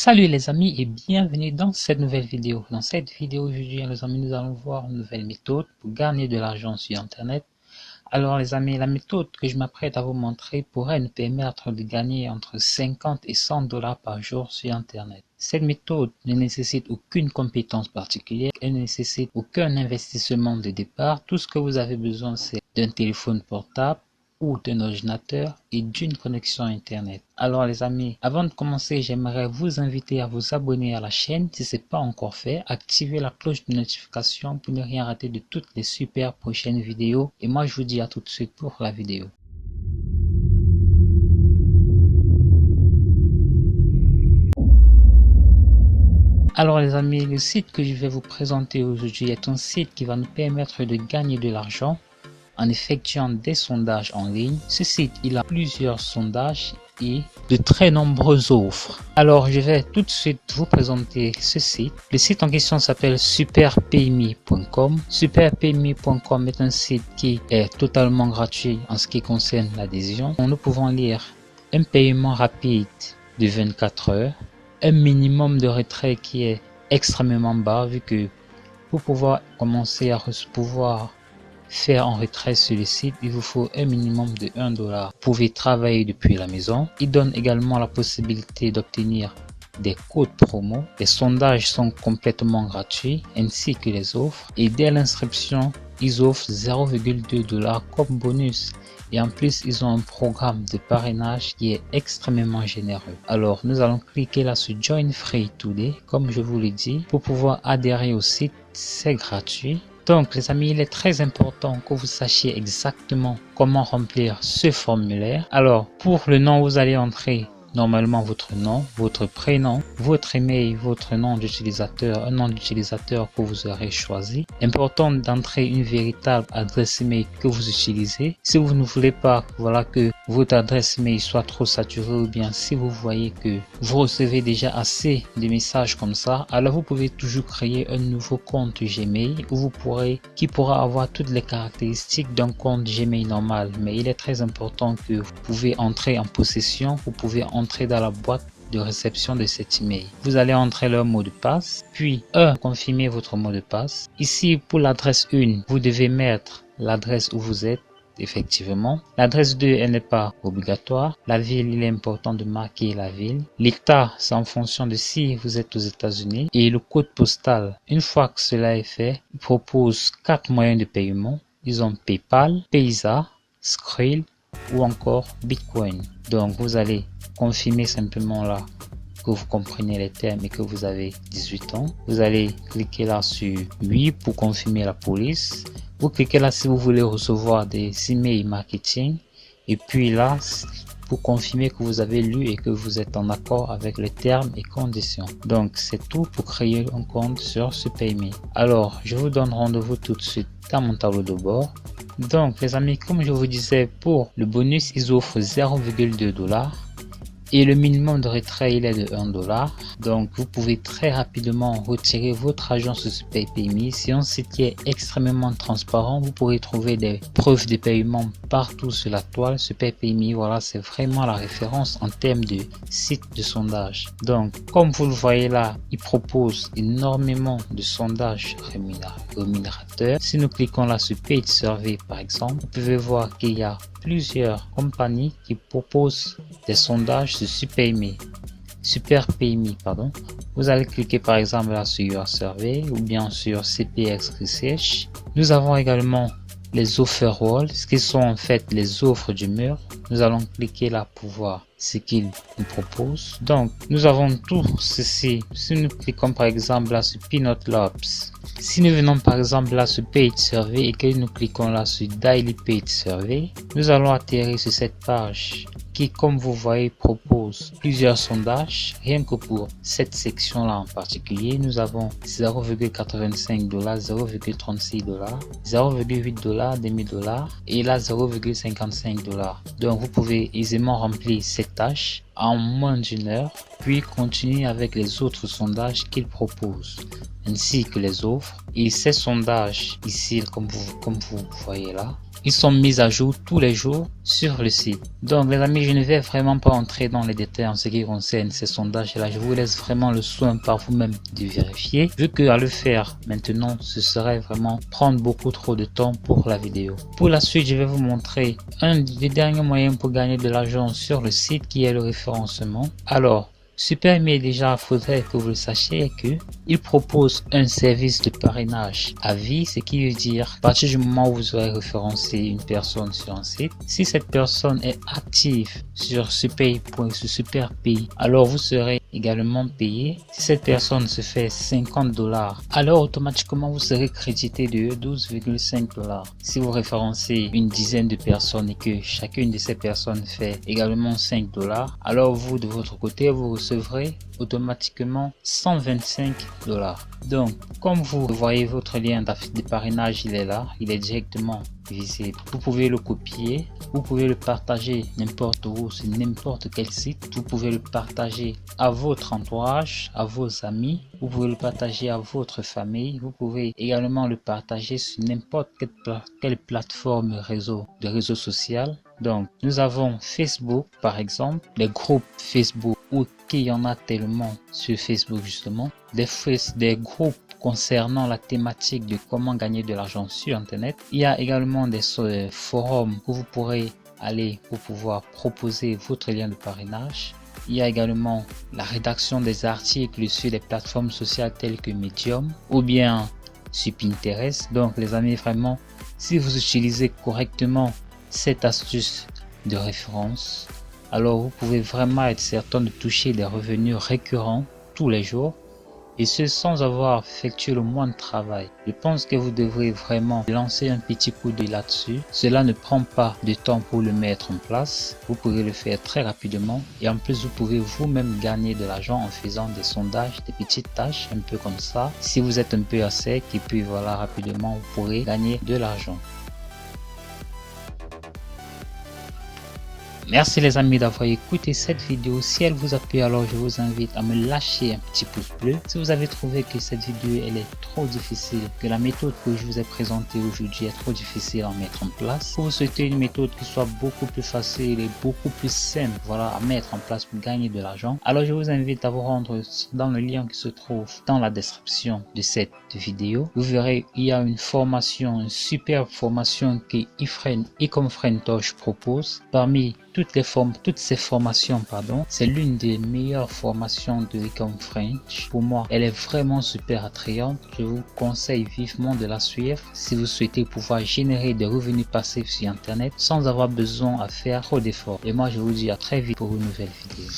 Salut les amis et bienvenue dans cette nouvelle vidéo. Dans cette vidéo aujourd'hui les amis, nous allons voir une nouvelle méthode pour gagner de l'argent sur internet. Alors les amis, la méthode que je m'apprête à vous montrer pourrait nous permettre de gagner entre 50 et 100 dollars par jour sur internet. Cette méthode ne nécessite aucune compétence particulière, elle ne nécessite aucun investissement de départ. Tout ce que vous avez besoin c'est d'un téléphone portable ou d'un ordinateur et d'une connexion internet. Alors les amis, avant de commencer, j'aimerais vous inviter à vous abonner à la chaîne si ce n'est pas encore fait, activer la cloche de notification pour ne rien rater de toutes les super prochaines vidéos. Et moi je vous dis à tout de suite pour la vidéo. Alors les amis, le site que je vais vous présenter aujourd'hui est un site qui va nous permettre de gagner de l'argent en effectuant des sondages en ligne. Ce site, il a plusieurs sondages et de très nombreuses offres. Alors, je vais tout de suite vous présenter ce site. Le site en question s'appelle superpayme.com. Superpayme.com est un site qui est totalement gratuit en ce qui concerne l'adhésion. Nous pouvons lire un paiement rapide de 24 heures, un minimum de retrait qui est extrêmement bas vu que pour pouvoir commencer à pouvoir faire un retrait sur le site, il vous faut un minimum de 1 dollar. Vous pouvez travailler depuis la maison. Il donne également la possibilité d'obtenir des codes promo. Les sondages sont complètement gratuits ainsi que les offres. Et dès l'inscription, ils offrent 0,2 dollars comme bonus. Et en plus, ils ont un programme de parrainage qui est extrêmement généreux. Alors, nous allons cliquer là sur Join Free Today, comme je vous l'ai dit. Pour pouvoir adhérer au site, c'est gratuit. Donc les amis, il est très important que vous sachiez exactement comment remplir ce formulaire. Alors pour le nom, vous allez entrer normalement votre nom, votre prénom, votre email, votre nom d'utilisateur, un nom d'utilisateur que vous aurez choisi. Important d'entrer une véritable adresse email que vous utilisez. Si vous ne voulez pas que votre adresse email soit trop saturée ou bien si vous voyez que vous recevez déjà assez de messages comme ça, alors vous pouvez toujours créer un nouveau compte Gmail qui pourra avoir toutes les caractéristiques d'un compte Gmail normal. Mais il est très important que vous pouvez entrer en possession, vous pouvez entrer dans la boîte de réception de cet email. Vous allez entrer leur mot de passe, puis confirmer votre mot de passe. Ici pour l'adresse 1, vous devez mettre l'adresse où vous êtes. Effectivement, l'adresse 2 elle n'est pas obligatoire. La ville, il est important de marquer la ville. L'état, c'est en fonction de si vous êtes aux États-Unis. Et le code postal, une fois que cela est fait, ils proposent 4 moyens de paiement. Ils ont PayPal, Payza, Skrill ou encore Bitcoin. Donc vous allez confirmer simplement là que vous comprenez les termes et que vous avez 18 ans. Vous allez cliquer là sur oui pour confirmer la police. Vous cliquez là si vous voulez recevoir des emails marketing. Et puis là, pour confirmer que vous avez lu et que vous êtes en accord avec les termes et conditions. Donc c'est tout pour créer un compte sur SuperPayme. Alors je vous donne rendez-vous tout de suite dans mon tableau de bord. Donc les amis, comme je vous disais, pour le bonus, ils offrent 0,2 dollars. Et le minimum de retrait il est de 1 dollar. Donc vous pouvez très rapidement retirer votre argent sur SuperPayme. C'est un site qui est extrêmement transparent. Vous pourrez trouver des preuves de paiement partout sur la toile. SuperPayme, voilà, c'est vraiment la référence en termes de site de sondage. Donc comme vous le voyez là, il propose énormément de sondages rémunérateurs. Si nous cliquons là sur Paid Survey par exemple, vous pouvez voir qu'il y a plusieurs compagnies qui proposent des sondages sur SuperPayme. Vous allez cliquer par exemple là sur Your Survey ou bien sur CPX Research. Nous avons également les offer walls, ce qui sont en fait les offres du mur. Nous allons cliquer là pour voir ce qu'ils nous proposent. Donc nous avons tout ceci. Si nous cliquons par exemple là sur Peanut Labs, si nous venons par exemple là sur Paid Survey et que nous cliquons là sur Daily Paid Survey, nous allons atterrir sur cette page qui, comme vous voyez, propose plusieurs sondages. Rien que pour cette section là en particulier, nous avons 0,85 dollars, 0,36 dollars, 0,8 dollars, demi dollars et là 0,55 dollars. Donc vous pouvez aisément remplir cette tâche en moins d'une heure, puis continuer avec les autres sondages qu'il propose ainsi que les offres. Et ces sondages ici, comme vous voyez là, Ils sont mis à jour tous les jours sur le site. Donc les amis, je ne vais vraiment pas entrer dans les détails en ce qui concerne ces sondages là. Je vous laisse vraiment le soin par vous-même de vérifier. Vu que à le faire maintenant, ce serait vraiment prendre beaucoup trop de temps pour la vidéo. Pour la suite, je vais vous montrer un des derniers moyens pour gagner de l'argent sur le site qui est le référencement. Alors, SuperMe, déjà, faudrait que vous le sachiez que il propose un service de parrainage à vie, ce qui veut dire à partir du moment où vous aurez référencé une personne sur un site, si cette personne est active sur SuperPay, alors vous serez également payé. Si cette personne se fait $50, alors automatiquement vous serez crédité de $12,5. Si vous référencez une dizaine de personnes et que chacune de ces personnes fait également $5, alors vous de votre côté vous recevrez automatiquement $125. Donc comme vous voyez, votre lien de parrainage il est là, il est directement visible. Vous pouvez le copier, vous pouvez le partager n'importe où, sur n'importe quel site. Vous pouvez le partager à votre entourage, à vos amis, vous pouvez le partager à votre famille, vous pouvez également le partager sur n'importe quelle plateforme de réseau social. Donc nous avons Facebook par exemple, les groupes Facebook, ou qu'il y en a tellement sur Facebook justement, des groupes concernant la thématique de comment gagner de l'argent sur internet. Il y a également des forums où vous pourrez aller pour pouvoir proposer votre lien de parrainage. Il y a également la rédaction des articles sur des plateformes sociales telles que Medium ou bien sur Pinterest. Donc les amis, vraiment, si vous utilisez correctement cette astuce de référence, alors vous pouvez vraiment être certain de toucher des revenus récurrents tous les jours, et ce sans avoir effectué le moindre travail. Je pense que vous devrez vraiment lancer un petit coup d'œil là-dessus. Cela ne prend pas de temps pour le mettre en place. Vous pouvez le faire très rapidement, et en plus vous pouvez vous-même gagner de l'argent en faisant des sondages, des petites tâches un peu comme ça. Si vous êtes un peu à sec, et puis voilà, rapidement vous pourrez gagner de l'argent. Merci les amis d'avoir écouté cette vidéo. Si elle vous a plu, alors je vous invite à me lâcher un petit pouce bleu. Si vous avez trouvé que cette vidéo elle est trop difficile, que la méthode que je vous ai présentée aujourd'hui est trop difficile à mettre en place, ou vous souhaitez une méthode qui soit beaucoup plus facile et beaucoup plus simple, voilà, à mettre en place pour gagner de l'argent, alors je vous invite à vous rendre dans le lien qui se trouve dans la description de cette vidéo. Vous verrez, il y a une formation, une super formation que Ecomfrentosh propose. Parmi toutes ces formations, c'est l'une des meilleures formations de Ecomfrench. Pour moi, elle est vraiment super attrayante. Je vous conseille vivement de la suivre si vous souhaitez pouvoir générer des revenus passifs sur internet sans avoir besoin à faire trop d'efforts. Et moi, je vous dis à très vite pour une nouvelle vidéo.